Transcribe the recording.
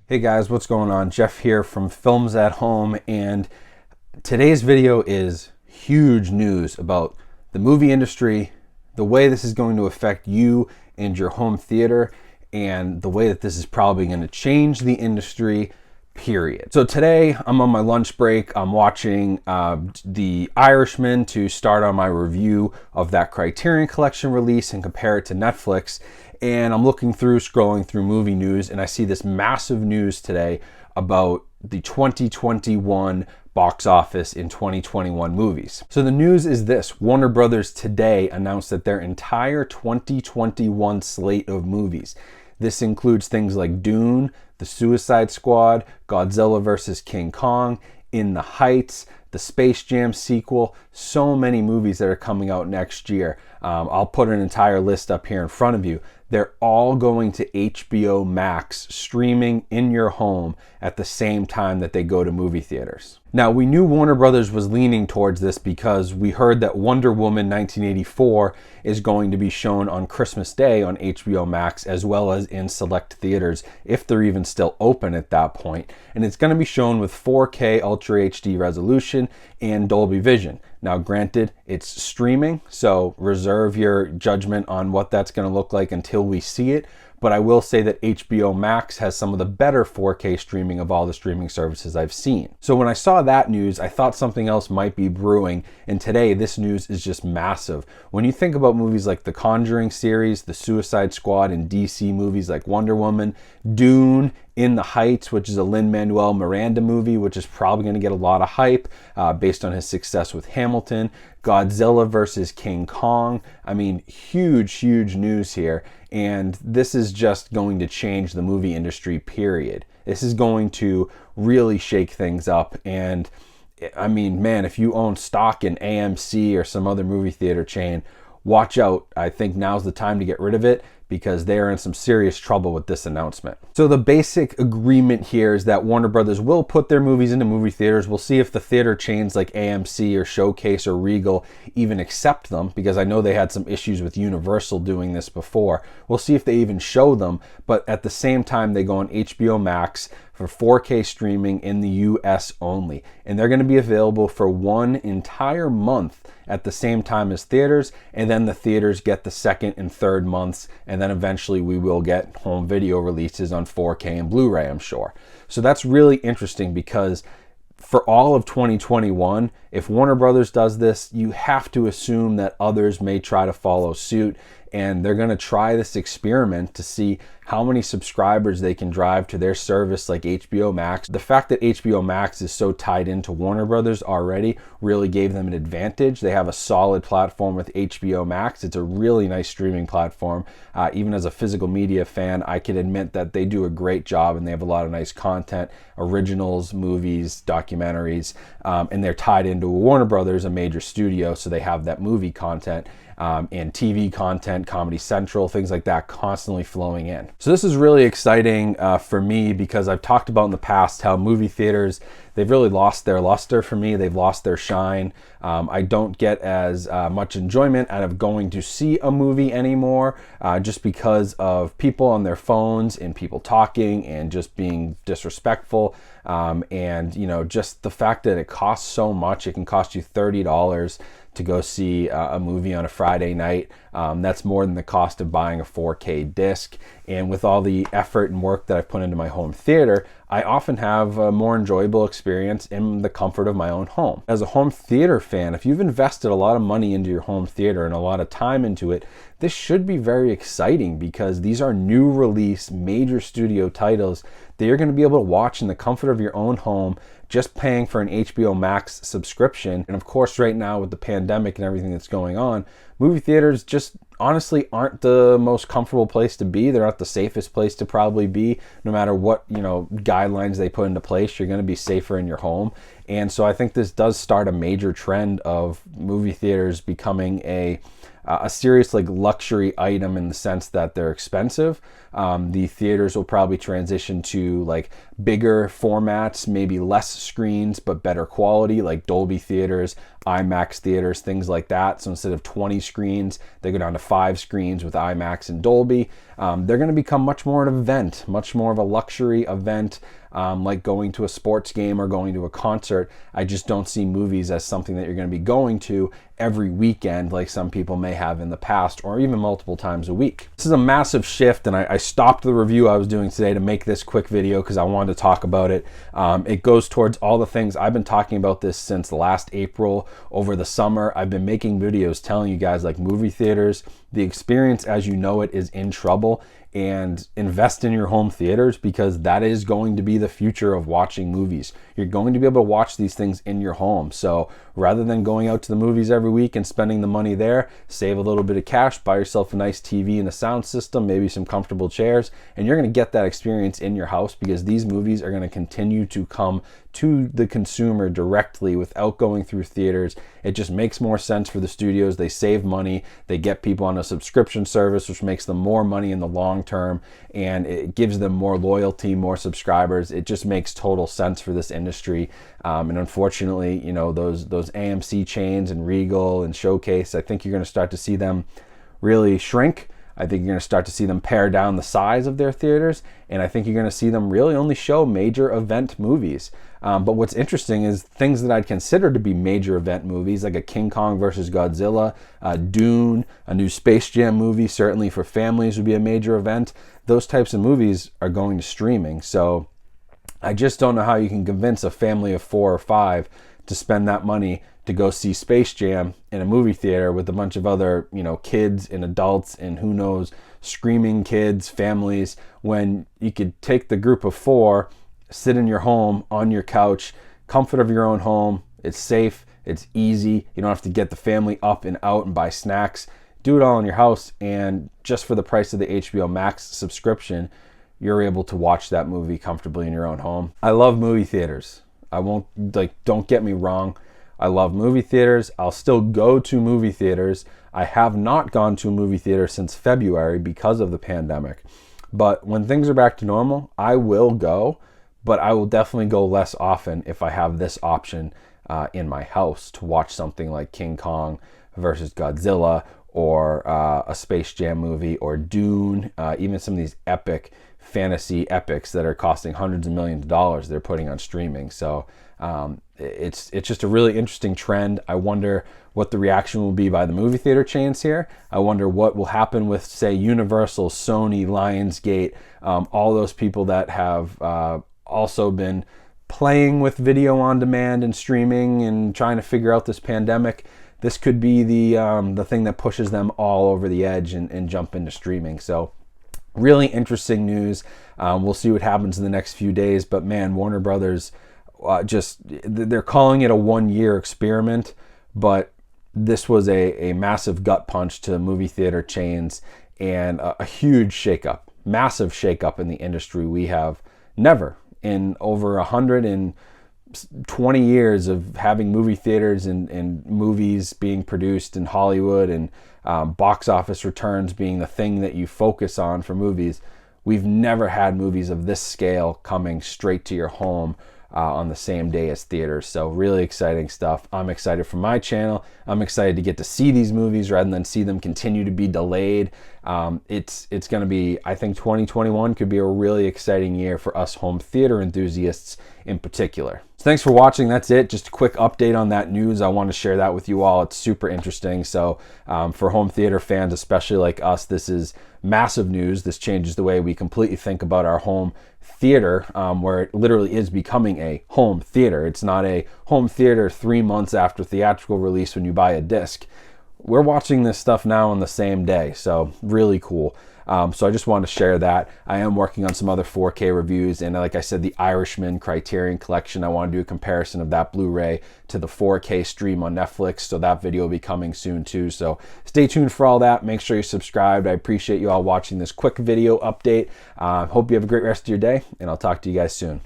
Hey guys, what's going on? Jeff here from Films at Home, and today's video is huge news about the movie industry, the way this is going to affect you and your home theater, and the way that this is probably going to change the industry, period. So today I'm on my lunch break. I'm watching The Irishman to start on my review of that Criterion Collection release and compare it to Netflix. And I'm scrolling through movie news, and I see this massive news today about the 2021 box office in 2021 movies. So the news is this: Warner Brothers today announced that their entire 2021 slate of movies, this includes things like Dune, The Suicide Squad, Godzilla vs. King Kong, In the Heights, the Space Jam sequel, so many movies that are coming out next year. I'll put an entire list up here in front of you. They're all going to HBO Max, streaming in your home at the same time that they go to movie theaters. Now, we knew Warner Brothers was leaning towards this because we heard that Wonder Woman 1984 is going to be shown on Christmas Day on HBO Max, as well as in select theaters, if they're even still open at that point. And it's going to be shown with 4K Ultra HD resolution and Dolby Vision. Now, granted, it's streaming, so reserve your judgment on what that's going to look like until we see it. But I will say that HBO Max has some of the better 4K streaming of all the streaming services I've seen. So when I saw that news, I thought something else might be brewing, and today this news is just massive. When you think about movies like the Conjuring series, the Suicide Squad, and DC movies like Wonder Woman, Dune, In the Heights, which is a Lin-Manuel Miranda movie, which is probably going to get a lot of hype based on his success with Hamilton, Godzilla vs. King Kong. I mean, huge news here. And this is just going to change the movie industry, period. This is going to really shake things up. And I mean, man, if you own stock in AMC or some other movie theater chain, watch out. I think now's the time to get rid of it, because they are in some serious trouble with this announcement. So the basic agreement here is that Warner Brothers will put their movies into movie theaters. We'll see if the theater chains like AMC or Showcase or Regal even accept them, because I know they had some issues with Universal doing this before. We'll see if they even show them, but at the same time they go on HBO Max for 4K streaming in the US only. And they're going to be available for one entire month at the same time as theaters, and then the theaters get the second and third months, and then eventually we will get home video releases on 4K and Blu-ray, I'm sure. So that's really interesting, because for all of 2021, if Warner Brothers does this, you have to assume that others may try to follow suit, and they're going to try this experiment to see how many subscribers they can drive to their service like HBO Max. The fact that HBO Max is so tied into Warner Brothers already really gave them an advantage. They have a solid platform with HBO Max. It's a really nice streaming platform. Even as a physical media fan, I can admit that they do a great job, and they have a lot of nice content, originals, movies, documentaries, and they're tied into Warner Brothers, a major studio, so they have that movie content and TV content, Comedy Central, things like that constantly flowing in. So this is really exciting for me, because I've talked about in the past how movie theaters, they've really lost their luster for me. They've lost their shine. I don't get as much enjoyment out of going to see a movie anymore, just because of people on their phones and people talking and just being disrespectful. And you know, just the fact that it costs so much. It can cost you $30 to go see a movie on a Friday night. That's more than the cost of buying a 4K disc. And with all the effort and work that I've put into my home theater, I often have a more enjoyable experience in the comfort of my own home. As a home theater fan, if you've invested a lot of money into your home theater and a lot of time into it, this should be very exciting, because these are new release major studio titles that you're going to be able to watch in the comfort of your own home, just paying for an HBO Max subscription. And of course, right now with the pandemic and everything that's going on, movie theaters just honestly aren't the most comfortable place to be. They're not the safest place to probably be. No matter what, you know, guidelines they put into place, you're going to be safer in your home. And so I think this does start a major trend of movie theaters becoming a serious like luxury item, in the sense that they're expensive, The theaters will probably transition to like bigger formats, maybe less screens, but better quality, like Dolby theaters, IMAX theaters, things like that. So instead of 20 screens, they go down to 5 screens with IMAX and Dolby. They're going to become much more an event, much more of a luxury event, like going to a sports game or going to a concert. I just don't see movies as something that you're going to be going to every weekend like some people may have in the past, or even multiple times a week. This is a massive shift, and I stopped the review I was doing today to make this quick video because I wanted to talk about it. It goes towards all the things I've been talking about this since last April. Over the summer, I've been making videos telling you guys, like, movie theaters, the experience as you know it is in trouble, and invest in your home theaters, because that is going to be the future of watching movies. You're going to be able to watch these things in your home. So rather than going out to the movies every week and spending the money there, save a little bit of cash, buy yourself a nice TV and a sound system, maybe some comfortable chairs, and you're going to get that experience in your house, because these movies are going to continue to come to the consumer directly without going through theaters. It just makes more sense for the studios. They save money, they get people on a subscription service, which makes them more money in the long term, and it gives them more loyalty, more subscribers. It just makes total sense for this industry. And unfortunately, you know, those AMC chains and Regal and Showcase, I think you're going to start to see them really shrink. I think you're going to start to see them pare down the size of their theaters, and I think you're going to see them really only show major event movies. But what's interesting is things that I'd consider to be major event movies, like a King Kong versus Godzilla, Dune, a new Space Jam movie, certainly for families would be a major event. Those types of movies are going to streaming. So I just don't know how you can convince a family of 4 or 5 to spend that money to go see Space Jam in a movie theater with a bunch of other, you know, kids and adults and who knows, screaming kids, families, when you could take the group of 4, sit in your home, on your couch, comfort of your own home. It's safe, it's easy. You don't have to get the family up and out and buy snacks. Do it all in your house, and just for the price of the HBO Max subscription, you're able to watch that movie comfortably in your own home. I love movie theaters. Don't get me wrong. I love movie theaters. I'll still go to movie theaters. I have not gone to a movie theater since February because of the pandemic. But when things are back to normal, I will go, but I will definitely go less often if I have this option in my house to watch something like King Kong versus Godzilla, or a Space Jam movie, or Dune, even some of these epic fantasy epics that are costing hundreds of millions of dollars they're putting on streaming. So it's just a really interesting trend. I wonder what the reaction will be by the movie theater chains here. I wonder what will happen with, say, Universal, Sony, Lionsgate, all those people that have also been playing with video on demand and streaming and trying to figure out this pandemic. This could be the thing that pushes them all over the edge and jump into streaming. So really interesting news. We'll see what happens in the next few days. But man, Warner Brothers, they're calling it a 1-year experiment, but this was a massive gut punch to movie theater chains, and a huge shakeup, massive shakeup in the industry. We have never, in over 120 years of having movie theaters and movies being produced in Hollywood, and box office returns being the thing that you focus on for movies, we've never had movies of this scale coming straight to your home on the same day as theaters. So really exciting stuff. I'm excited for my channel. I'm excited to get to see these movies rather than see them continue to be delayed. It's going to be, I think 2021 could be a really exciting year for us home theater enthusiasts in particular. So thanks for watching. That's it. Just a quick update on that news. I want to share that with you all. It's super interesting. So for home theater fans, especially like us, this is massive news. This changes the way we completely think about our home theater, where it literally is becoming a home theater. It's not a home theater 3 months after theatrical release when you buy a disc. We're watching this stuff now on the same day, so really cool. So I just wanted to share that. I am working on some other 4K reviews, and like I said, the Irishman Criterion Collection, I want to do a comparison of that Blu-ray to the 4K stream on Netflix, so that video will be coming soon too. So stay tuned for all that. Make sure you're subscribed. I appreciate you all watching this quick video update. Hope you have a great rest of your day, and I'll talk to you guys soon.